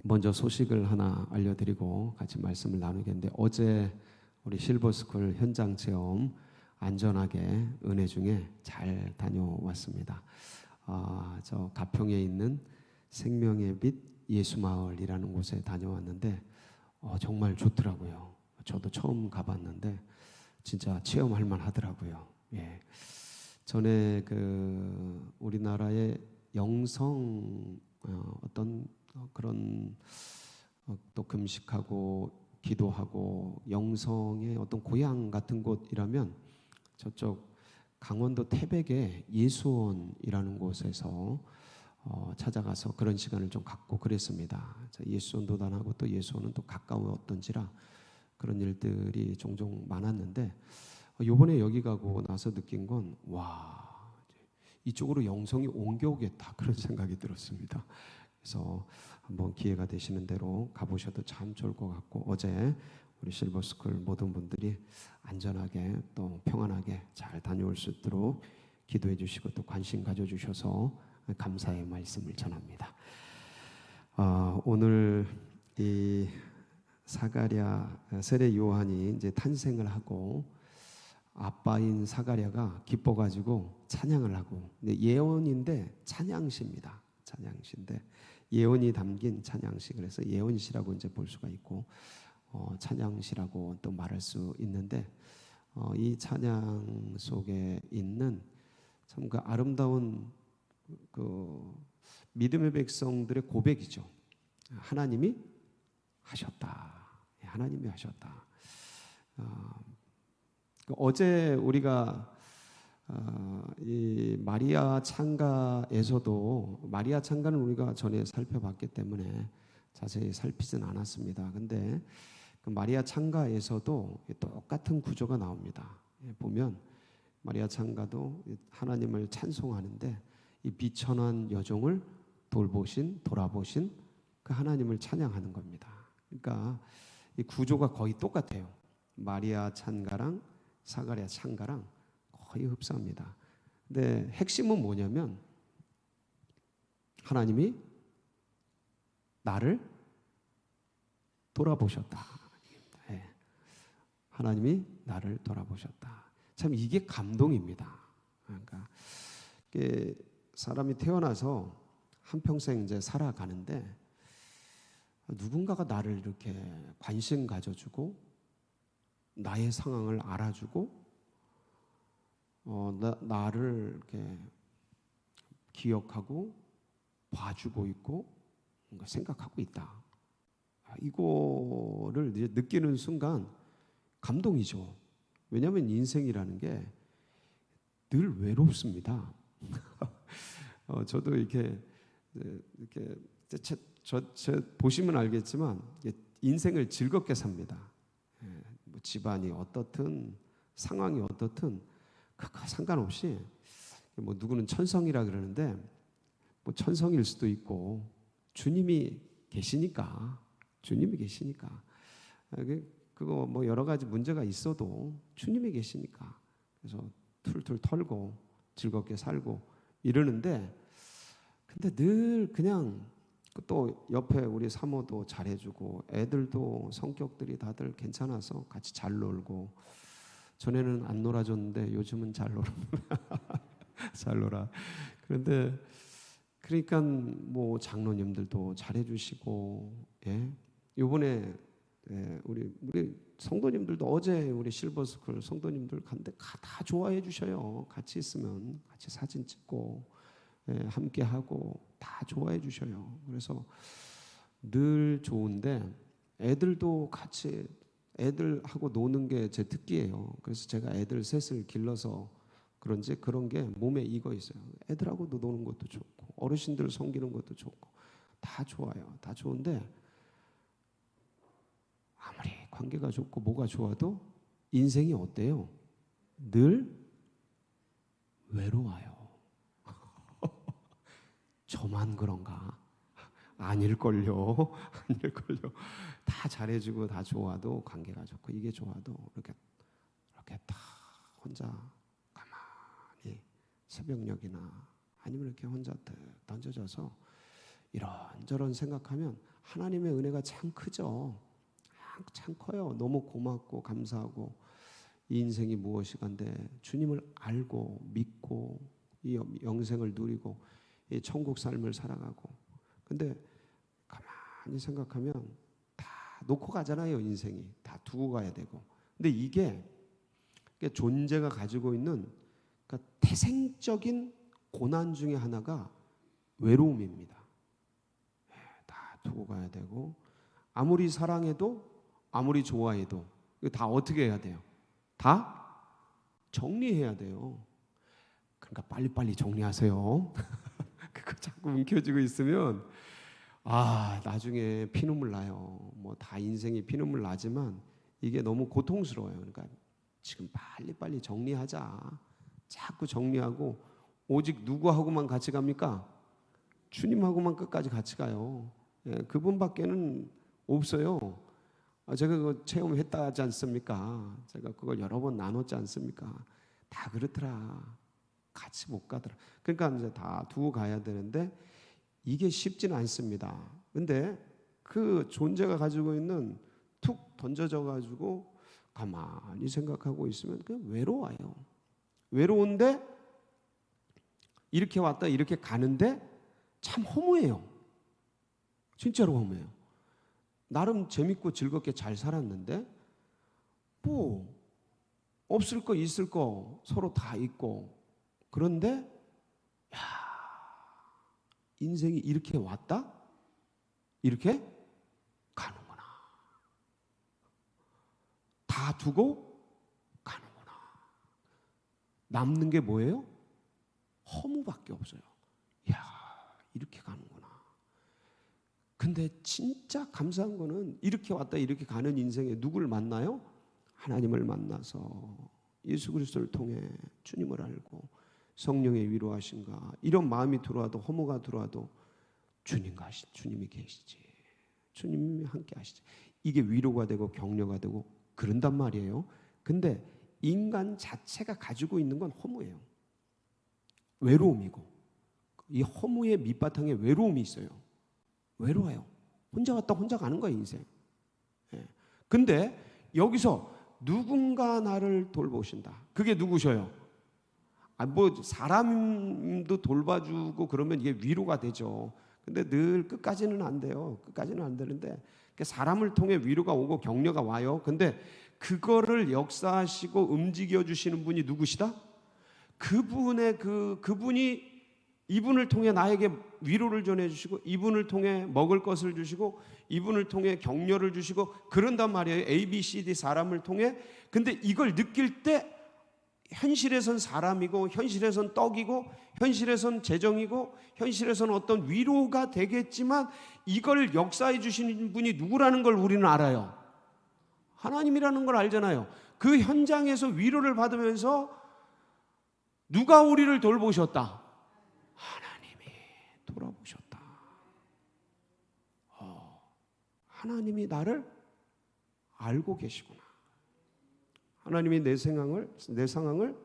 먼저 소식을 하나 알려드리고 같이 말씀을 나누겠는데, 어제 우리 실버스쿨 현장 체험 안전하게 은혜 중에 잘 다녀왔습니다. 저 가평에 있는 생명의 빛 예수마을이라는 곳에 다녀왔는데 정말 좋더라고요. 저도 처음 가봤는데 진짜 체험할 만하더라고요. 예. 전에 우리나라의 영성 어떤 그런 또 금식하고 기도하고 영성의 어떤 고향 같은 곳이라면 저쪽 강원도 태백의 예수원이라는 곳에서 찾아가서 그런 시간을 좀 갖고 그랬습니다. 예수원 도단하고 또 예수원은 또 가까웠던지라 그런 일들이 종종 많았는데, 요번에 여기 가고 나서 느낀 건 이쪽으로 영성이 옮겨오겠다 그런 생각이 들었습니다. 그래서 한번 기회가 되시는 대로 가보셔도 참 좋을 것 같고, 어제 우리 실버스쿨 모든 분들이 안전하게 또 평안하게 잘 다녀올 수 있도록 기도해 주시고 또 관심 가져주셔서 감사의 말씀을 전합니다. 오늘 이 세례 요한이 이제 탄생을 하고 아빠인 사가랴가 기뻐가지고 찬양을 하고, 예언인데 찬양시입니다. 찬양시인데 예언이 담긴 찬양시, 그래서 예언시라고 이제 볼 수가 있고 찬양시라고 또 말할 수 있는데, 이 찬양 속에 있는 참 그 아름다운 그 믿음의 백성들의 고백이죠. 하나님이 하셨다. 하나님이 하셨다. 어제 우리가 이 마리아 창가에서도, 마리아 창가는 우리가 전에 살펴봤기 때문에 자세히 살피진 않았습니다. 근데 그 마리아 창가에서도 똑같은 구조가 나옵니다. 보면 마리아 창가도 하나님을 찬송하는데 이 비천한 여종을 돌아보신 그 하나님을 찬양하는 겁니다. 그러니까 이 구조가 거의 똑같아요. 마리아 창가랑 사가랴 창가랑 거의 흡사합니다. 근데 핵심은 뭐냐면 하나님이 나를 돌아보셨다. 네. 하나님이 나를 돌아보셨다. 참 이게 감동입니다. 그러니까 사람이 태어나서 한평생 이제 살아가는데 누군가가 나를 이렇게 관심 가져주고 나의 상황을 알아주고 나를 이렇게 기억하고 봐주고 있고 뭔가 생각하고 있다. 이거를 이제 느끼는 순간 감동이죠. 왜냐하면 인생이라는 게 늘 외롭습니다. 저도 이렇게 보시면 알겠지만 인생을 즐겁게 삽니다. 뭐 집안이 어떻든 상황이 어떻든 그거 상관없이, 뭐 누구는 천성이라 그러는데 뭐 천성일 수도 있고 주님이 계시니까 그거 뭐 여러 가지 문제가 있어도 주님이 계시니까 그래서 툴툴 털고 즐겁게 살고 이러는데, 근데 늘 그냥 또 옆에 우리 사모도 잘해주고 애들도 성격들이 다들 괜찮아서 같이 잘 놀고, 전에는 안 놀아줬는데 요즘은 잘 놀아. 그런데 그러니까 뭐 장로님들도 잘해주시고, 요번에 우리 성도님들도 어제 우리 실버스쿨 성도님들 갔는데 다 좋아해 주셔요. 같이 있으면 같이 사진 찍고 함께 하고 다 좋아해 주셔요. 그래서 늘 좋은데 애들도 같이 애들하고 노는 게 제 특기예요. 그래서 제가 애들 셋을 길러서 그런지 그런 게 몸에 익어 있어요. 애들하고도 노는 것도 좋고 어르신들 섬기는 것도 좋고 다 좋아요. 다 좋은데 아무리 관계가 좋고 뭐가 좋아도 인생이 어때요? 늘 외로워요. 저만 그런가? 아닐걸요. 다 잘해주고 다 좋아도, 관계가 좋고 이게 좋아도 이렇게 다 혼자 가만히 새벽녘이나 아니면 이렇게 혼자 던져져서 이런저런 생각하면 하나님의 은혜가 참 크죠. 참 커요. 너무 고맙고 감사하고 이 인생이 무엇이간데 주님을 알고 믿고 이 영생을 누리고 이 천국 삶을 살아가고, 근데 가만히 생각하면 다 놓고 가잖아요. 인생이 다 두고 가야 되고. 근데 이게 존재가 가지고 있는 그러니까 태생적인 고난 중에 하나가 외로움입니다. 다 두고 가야 되고, 아무리 사랑해도 아무리 좋아해도 다 어떻게 해야 돼요? 다 정리해야 돼요. 그러니까 빨리빨리 정리하세요. 그거 자꾸 움켜쥐고 있으면 나중에 피눈물 나요. 뭐 다 인생이 피눈물 나지만 이게 너무 고통스러워요. 그러니까 지금 빨리빨리 정리하자. 자꾸 정리하고, 오직 누구하고만 같이 갑니까? 주님하고만 끝까지 같이 가요. 그분밖에는 없어요. 제가 그거 체험했다 하지 않습니까? 제가 그걸 여러 번 나눴지 않습니까? 다 그렇더라. 같이 못 가더라. 그러니까 이제 다 두고 가야 되는데 이게 쉽지는 않습니다. 근데 그 존재가 가지고 있는 툭 던져져 가지고 가만히 생각하고 있으면 그냥 외로워요. 외로운데 이렇게 왔다 이렇게 가는데 참 허무해요. 진짜로 허무해요. 나름 재밌고 즐겁게 잘 살았는데 뭐 없을 거 있을 거 서로 다 있고, 그런데 인생이 이렇게 왔다 이렇게 가는구나. 다 두고 가는구나. 남는 게 뭐예요? 허무밖에 없어요. 이렇게 가는구나. 근데 진짜 감사한 거는 이렇게 왔다 이렇게 가는 인생에 누구를 만나요? 하나님을 만나서 예수 그리스도를 통해 주님을 알고 성령의 위로하신가, 이런 마음이 들어와도, 허무가 들어와도 주님이 계시지, 주님이 함께 하시지, 이게 위로가 되고 격려가 되고 그런단 말이에요. 근데 인간 자체가 가지고 있는 건 허무예요. 외로움이고, 이 허무의 밑바탕에 외로움이 있어요. 외로워요. 혼자 왔다 혼자 가는 거예요, 인생. 근데 여기서 누군가 나를 돌보신다. 그게 누구셔요? 뭐 사람도 돌봐주고 그러면 이게 위로가 되죠. 근데 늘 끝까지는 안 돼요. 끝까지는 안 되는데 사람을 통해 위로가 오고 격려가 와요. 근데 그거를 역사하시고 움직여 주시는 분이 누구시다? 그분이 이분을 통해 나에게 위로를 전해주시고, 이분을 통해 먹을 것을 주시고, 이분을 통해 격려를 주시고 그런단 말이에요. A, B, C, D 사람을 통해. 근데 이걸 느낄 때 현실에선 사람이고, 현실에선 떡이고, 현실에선 재정이고, 현실에선 어떤 위로가 되겠지만 이걸 역사해 주시는 분이 누구라는 걸 우리는 알아요. 하나님이라는 걸 알잖아요. 그 현장에서 위로를 받으면서 누가 우리를 돌보셨다? 하나님이 돌아보셨다. 하나님이 나를 알고 계시구나. 하나님이 내 상황을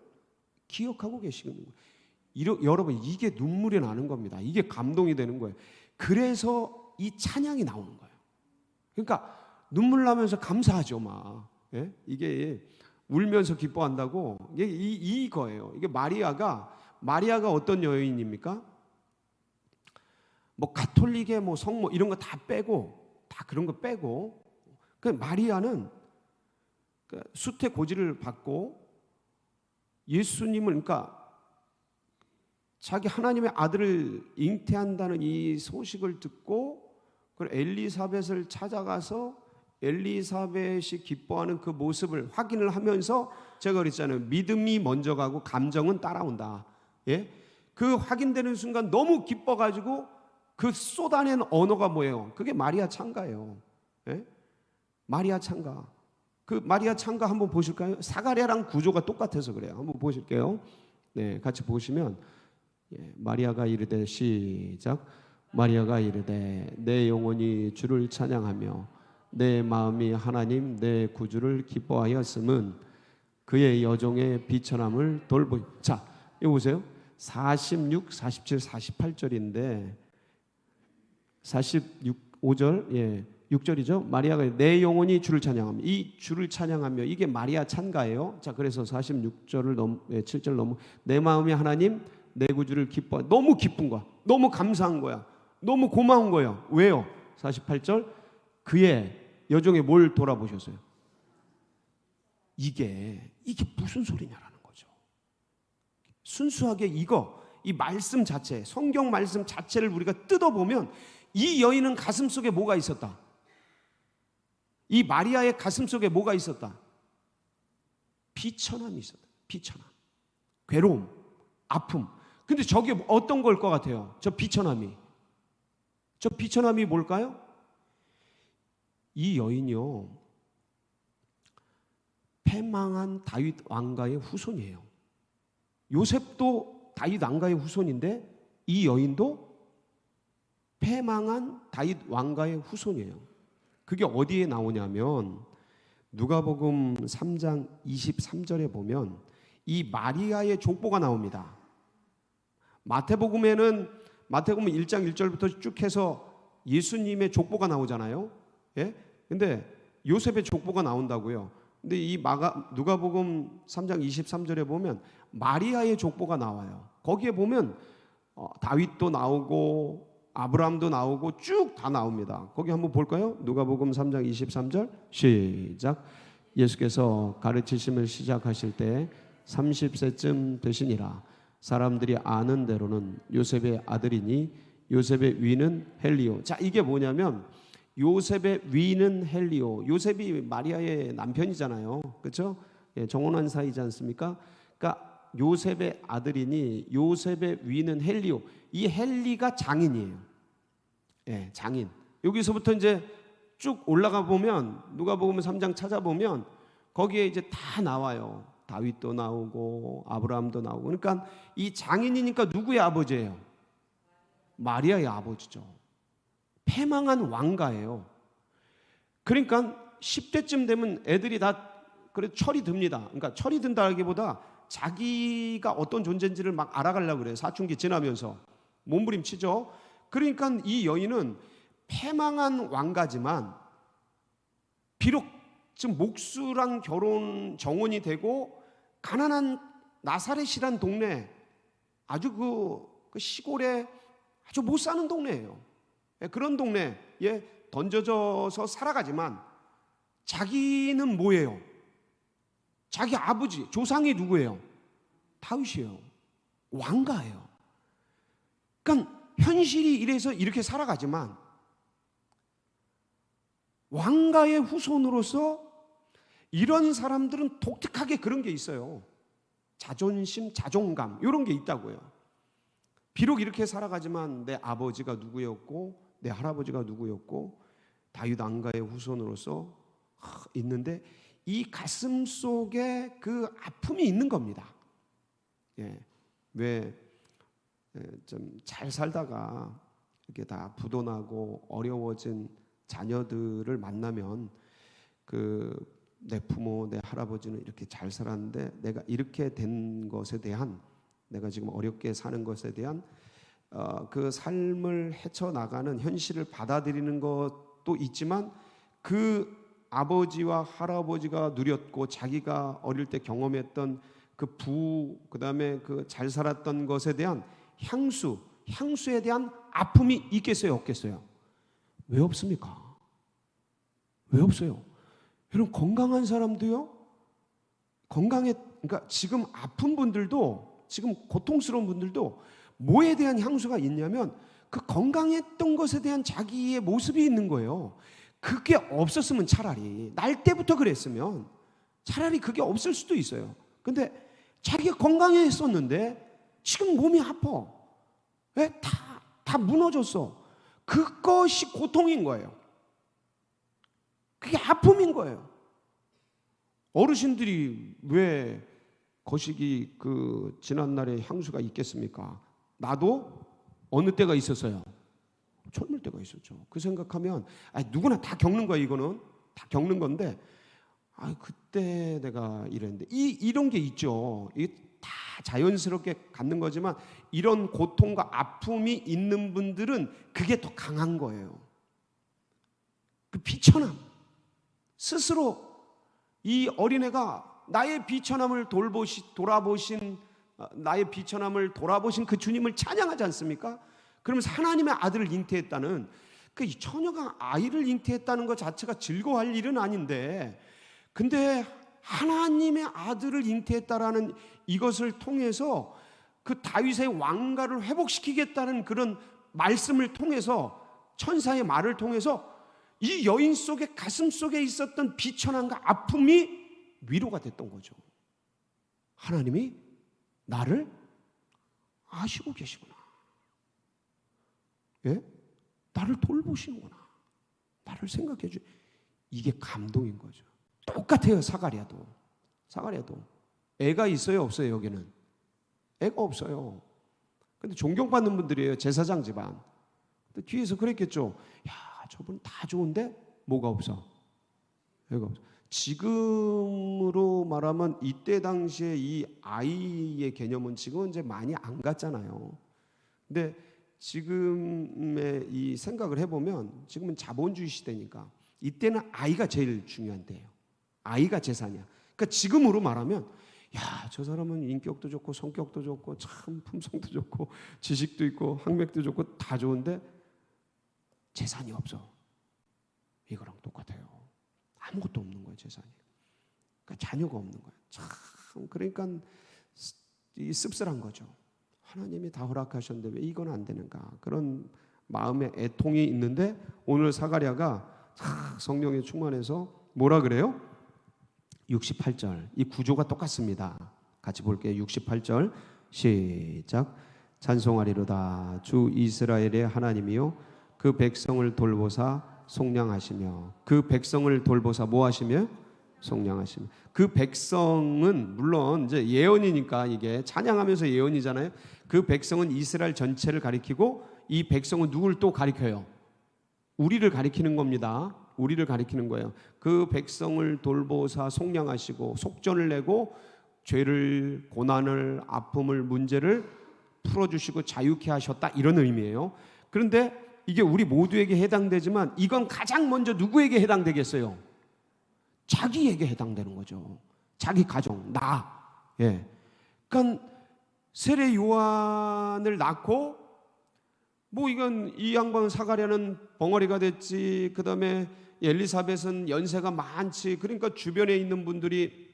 기억하고 계시는 거예요. 여러분, 이게 눈물이 나는 겁니다. 이게 감동이 되는 거예요. 그래서 이 찬양이 나오는 거예요. 그러니까 눈물 나면서 감사하죠, 막. 이게 울면서 기뻐한다고, 이거예요. 이게 마리아가 어떤 여인입니까? 뭐 가톨릭의 뭐 성모 이런 거 다 빼고, 다 그런 거 빼고, 그 마리아는 수태 고지를 받고 예수님을, 그러니까 자기 하나님의 아들을 잉태한다는 이 소식을 듣고, 그 엘리사벳을 찾아가서 엘리사벳이 기뻐하는 그 모습을 확인을 하면서, 제가 그랬잖아요. 믿음이 먼저 가고 감정은 따라온다. 그 확인되는 순간 너무 기뻐가지고 그 쏟아낸 언어가 뭐예요? 그게 마리아 찬가예요. 마리아 찬가. 그 마리아 찬가 한번 보실까요? 사가랴랑 구조가 똑같아서 그래요. 한번 보실게요. 네, 같이 보시면, 마리아가 이르되, 시작. 마리아가 이르되 내 영혼이 주를 찬양하며 내 마음이 하나님 내 구주를 기뻐하였음은 그의 여종의 비천함을 돌보. 자, 이거 보세요. 46, 47, 48절인데 45절, 6절이죠. 마리아가 내 영혼이 주를 찬양하며, 이 주를 찬양하며, 이게 마리아 찬가예요. 자, 그래서 46절을 7절 넘어, 내 마음이 하나님 내 구주를 기뻐. 너무 기쁜 거야. 너무 감사한 거야. 너무 고마운 거예요. 왜요? 48절, 그의 여종의 뭘 돌아보셨어요? 이게 무슨 소리냐라는 거죠. 순수하게 이 말씀 자체, 성경 말씀 자체를 우리가 뜯어보면 이 여인은 가슴 속에 뭐가 있었다? 이 마리아의 가슴 속에 뭐가 있었다? 비천함이 있었다. 비천함, 괴로움, 아픔. 근데 저게 어떤 걸 것 같아요? 저 비천함이 뭘까요? 이 여인이요, 패망한 다윗 왕가의 후손이에요. 요셉도 다윗 왕가의 후손인데 이 여인도 패망한 다윗 왕가의 후손이에요. 그게 어디에 나오냐면 누가복음 3장 23절에 보면 이 마리아의 족보가 나옵니다. 마태복음 1장 1절부터 쭉 해서 예수님의 족보가 나오잖아요. 예? 근데 요셉의 족보가 나온다고요. 근데 이 누가복음 3장 23절에 보면 마리아의 족보가 나와요. 거기에 보면 다윗도 나오고 아브라함도 나오고 쭉 다 나옵니다. 거기 한번 볼까요? 누가복음 3장 23절 시작. 예수께서 가르치심을 시작하실 때 30세쯤 되시니라. 사람들이 아는 대로는 요셉의 아들이니 요셉의 위는 헬리오. 자, 이게 뭐냐면 요셉의 위는 헬리오. 요셉이 마리아의 남편이잖아요. 그렇죠? 정혼한 사이지 않습니까? 그러니까 요셉의 아들이니 요셉의 위는 헬리오. 이 헬리가 장인이에요. 장인. 여기서부터 이제 쭉 올라가 보면 누가복음 3장 찾아보면 거기에 이제 다 나와요. 다윗도 나오고 아브라함도 나오고. 그러니까 이 장인이니까 누구의 아버지예요? 마리아의 아버지죠. 패망한 왕가예요. 그러니까 10대쯤 되면 애들이 다 그래도 철이 듭니다. 그러니까 철이 든다기보다 자기가 어떤 존재인지를 막 알아가려고 그래요. 사춘기 지나면서 몸부림치죠. 그러니까 이 여인은 패망한 왕가지만 비록 지금 목수랑 정혼이 되고 가난한 나사렛이란 동네, 아주 그 시골에 아주 못 사는 동네예요. 그런 동네에 던져져서 살아가지만 자기는 뭐예요? 자기 아버지, 조상이 누구예요? 다윗이에요. 왕가예요. 그러니까 현실이 이래서 이렇게 살아가지만 왕가의 후손으로서 이런 사람들은 독특하게 그런 게 있어요. 자존심, 자존감 이런 게 있다고요. 비록 이렇게 살아가지만 내 아버지가 누구였고 내 할아버지가 누구였고 다윗 왕가의 후손으로서 있는데 이 가슴 속에 그 아픔이 있는 겁니다. 왜 좀 잘 살다가 이렇게 다 부도나고 어려워진 자녀들을 만나면 내 부모, 내 할아버지는 이렇게 잘 살았는데 내가 이렇게 된 것에 대한, 내가 지금 어렵게 사는 것에 대한 그 삶을 헤쳐나가는 현실을 받아들이는 것도 있지만 그 아버지와 할아버지가 누렸고 자기가 어릴 때 경험했던 그다음에 그 잘 살았던 것에 대한 향수에 대한 아픔이 있겠어요, 없겠어요? 왜 없습니까? 왜 없어요? 여러분, 건강한 사람도요, 그러니까 지금 아픈 분들도, 지금 고통스러운 분들도 뭐에 대한 향수가 있냐면 그 건강했던 것에 대한 자기의 모습이 있는 거예요. 그게 없었으면 차라리, 날 때부터 그랬으면 차라리 그게 없을 수도 있어요. 근데 자기가 건강했었는데 지금 몸이 아파. 왜? 다 무너졌어. 그것이 고통인 거예요. 그게 아픔인 거예요. 어르신들이 왜 거시기 지난날의 향수가 있겠습니까? 나도 어느 때가 있었어요? 젊을 때가 있었죠. 그 생각하면 누구나 다 겪는 거야. 이거는 다 겪는 건데 그때 내가 이랬는데 이런 게 있죠. 이게 다 자연스럽게 갖는 거지만 이런 고통과 아픔이 있는 분들은 그게 더 강한 거예요. 그 비천함, 스스로 이 어린애가 나의 비천함을 나의 비천함을 돌아보신 그 주님을 찬양하지 않습니까? 그러면서 하나님의 아들을 잉태했다는, 그 처녀가 아이를 잉태했다는 것 자체가 즐거워할 일은 아닌데, 근데 하나님의 아들을 잉태했다라는 이것을 통해서 그 다윗의 왕가를 회복시키겠다는 그런 말씀을 통해서, 천사의 말을 통해서 이 여인 속의 가슴 속에 있었던 비천함과 아픔이 위로가 됐던 거죠. 하나님이 나를 아시고 계시구나. 예? 나를 돌보시는구나. 나를 생각해 주. 이게 감동인 거죠. 똑같아요. 사가랴도. 애가 있어요, 없어요? 여기는 애가 없어요. 근데 존경받는 분들이에요. 제사장 집안. 근데 뒤에서 그랬겠죠. 야, 저분 다 좋은데 뭐가 없어? 애가 없어. 지금으로 말하면 이때 당시에 이 아이의 개념은 지금은 이제 많이 안 갔잖아요. 근데 지금의 이 생각을 해보면, 지금은 자본주의 시대니까 이때는 아이가 제일 중요한 때예요. 아이가 재산이야. 그러니까 지금으로 말하면, 야, 저 사람은 인격도 좋고 성격도 좋고 참 품성도 좋고 지식도 있고 학맥도 좋고 다 좋은데 재산이 없어. 이거랑 똑같아요. 아무것도 없는 거예요, 재산이. 그러니까 자녀가 없는 거예요. 참, 그러니까 이 씁쓸한 거죠. 하나님이 다 허락하셨는데 왜 이건 안 되는가? 그런 마음의 애통이 있는데, 오늘 사가랴가 성령에 충만해서 뭐라 그래요? 68절. 이 구조가 똑같습니다. 같이 볼게요. 68절 시작. 찬송하리로다 주 이스라엘의 하나님이요 그 백성을 돌보사 속량하시며. 그 백성을 돌보사 뭐 하시며? 속량하시며. 그 백성은 물론 이제 예언이니까, 이게 찬양하면서 예언이잖아요. 그 백성은 이스라엘 전체를 가리키고, 이 백성은 누굴 또 가리켜요? 우리를 가리키는 겁니다. 우리를 가리키는 거예요. 그 백성을 돌보사 속량하시고 속전을 내고 죄를, 고난을, 아픔을, 문제를 풀어주시고 자유케 하셨다, 이런 의미예요. 그런데 이게 우리 모두에게 해당되지만 이건 가장 먼저 누구에게 해당되겠어요? 자기에게 해당되는 거죠. 자기 가정, 나. 예. 그러니까 세례 요한을 낳고, 뭐 이건 이 양반 사가랴는 벙어리가 됐지, 그 다음에 엘리사벳은 연세가 많지. 그러니까 주변에 있는 분들이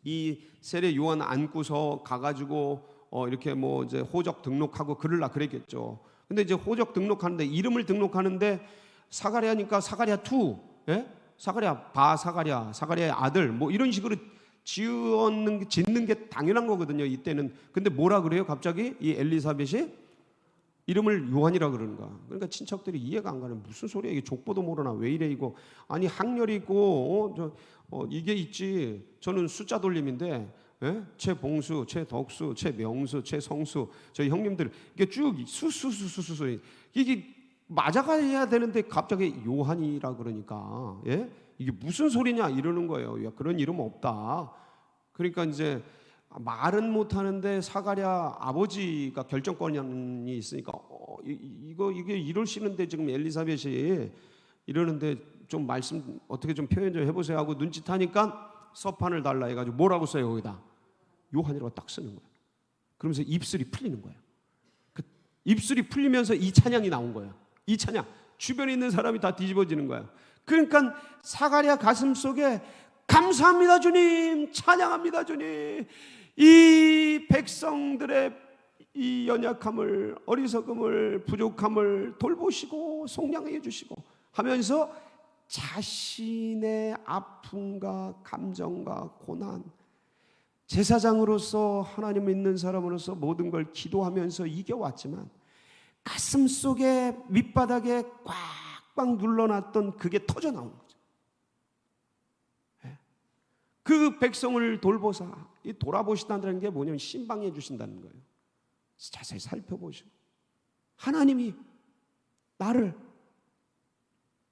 이 세례 요한 안고서 가가지고 이렇게 뭐 이제 호적 등록하고 그러려 그랬겠죠. 근데 이제 호적 등록하는데, 이름을 등록하는데 사가랴니까 사가랴 2, 예? 사가랴의 아들, 뭐 이런 식으로 짓는 게 당연한 거거든요, 이때는. 근데 뭐라 그래요? 갑자기 이 엘리사벳이 이름을 요한이라 그러는가? 그러니까 친척들이 이해가 안 가는, 무슨 소리야 이게, 족보도 모르나 왜 이래 이거. 아니 학렬이 있고 이게 있지. 저는 숫자 돌림인데, 예? 최봉수, 최덕수, 최명수, 최성수, 저희 형님들 이게 쭉 수수수수수 이게 맞아가야 되는데 갑자기 요한이라 그러니까, 예? 이게 무슨 소리냐 이러는 거예요. 야, 그런 이름 없다. 그러니까 이제 말은 못하는데 사가랴 아버지가 결정권이 있으니까 이게 이러시는데 지금 엘리사벳이 이러는데 좀 말씀 어떻게 좀 표현 좀 해보세요 하고 눈짓하니까 서판을 달라 해가지고 뭐라고 써요? 거기다 요한이라고 딱 쓰는 거예요. 그러면서 입술이 풀리는 거예요. 그 입술이 풀리면서 이 찬양이 나온 거예요. 이 찬양, 주변에 있는 사람이 다 뒤집어지는 거예요. 그러니까 사가랴 가슴 속에 감사합니다 주님, 찬양합니다 주님, 이 백성들의 이 연약함을, 어리석음을, 부족함을 돌보시고 속량해 주시고 하면서 자신의 아픔과 감정과 고난, 제사장으로서 하나님 믿는 사람으로서 모든 걸 기도하면서 이겨왔지만 가슴 속에 밑바닥에 꽉꽉 눌러놨던 그게 터져 나온 거죠. 그 백성을 돌보사, 이 돌아보신다는 게 뭐냐면 신방해 주신다는 거예요. 자세히 살펴보시고 하나님이 나를,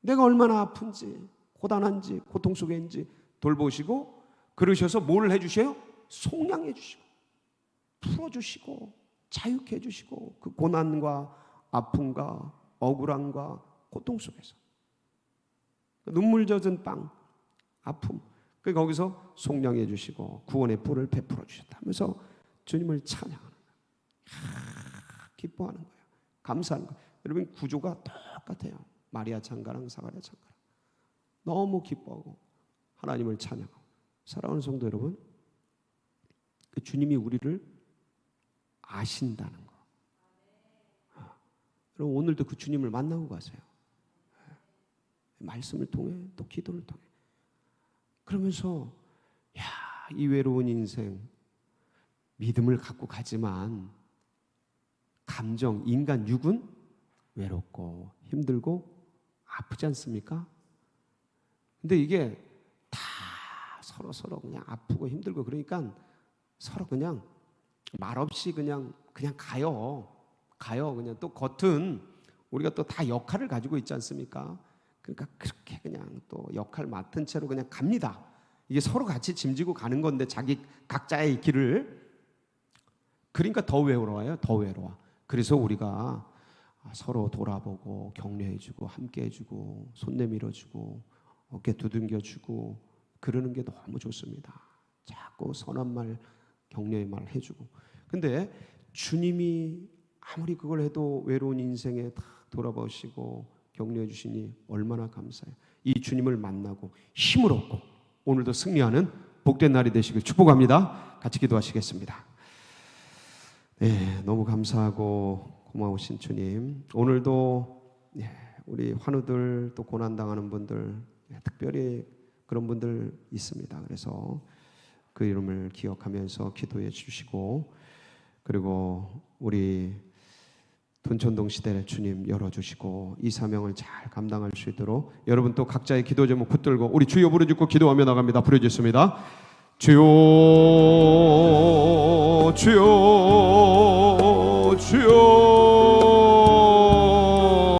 내가 얼마나 아픈지, 고단한지, 고통 속에 있는지 돌보시고, 그러셔서 뭘 해주셔요? 속량해 주시고. 풀어주시고 자유케 해주시고 그 고난과 아픔과 억울함과 고통 속에서 눈물 젖은 빵, 아픔, 그 거기서 속량해 주시고 구원의 불을 베풀어 주셨다면서 주님을 찬양하는 거예요. 기뻐하는 거예요. 감사하는 거예요. 여러분 구조가 똑같아요. 마리아 창가랑 사가랴 창가랑 너무 기뻐하고 하나님을 찬양하고. 사랑하는 성도 여러분, 주님이 우리를 아신다는 거. 여러분 오늘도 그 주님을 만나고 가세요. 말씀을 통해 또 기도를 통해. 그러면서 이 외로운 인생 믿음을 갖고 가지만 감정, 인간 육은 외롭고 힘들고 아프지 않습니까? 근데 이게 다 서로 그냥 아프고 힘들고 그러니까 서로 그냥 말없이 그냥 가요. 그냥 또 겉은 우리가 또 다 역할을 가지고 있지 않습니까? 그러니까 그렇게 그냥 또 역할 맡은 채로 그냥 갑니다. 이게 서로 같이 짐지고 가는 건데 자기 각자의 길을. 그러니까 더 외로워요. 더 외로워. 그래서 우리가 서로 돌아보고 격려해주고 함께해주고 손 내밀어주고 어깨 두들겨주고 그러는 게 너무 좋습니다. 자꾸 선한 말, 격려의 말 해주고. 근데 주님이 아무리 그걸 해도 외로운 인생에 다 돌아보시고 격려해 주시니 얼마나 감사해요. 이 주님을 만나고 힘을 얻고 오늘도 승리하는 복된 날이 되시길 축복합니다. 같이 기도하시겠습니다. 네, 너무 감사하고 고마우신 주님, 오늘도 우리 환우들 또 고난당하는 분들 특별히 그런 분들 있습니다. 그래서 그 이름을 기억하면서 기도해 주시고, 그리고 우리 둔천동 시대를 주님 열어주시고 이 사명을 잘 감당할 수 있도록 여러분 또 각자의 기도 제목 붙들고 우리 주여 부르짖고 기도하며 나갑니다. 부르짖습니다. 주여 주여 주여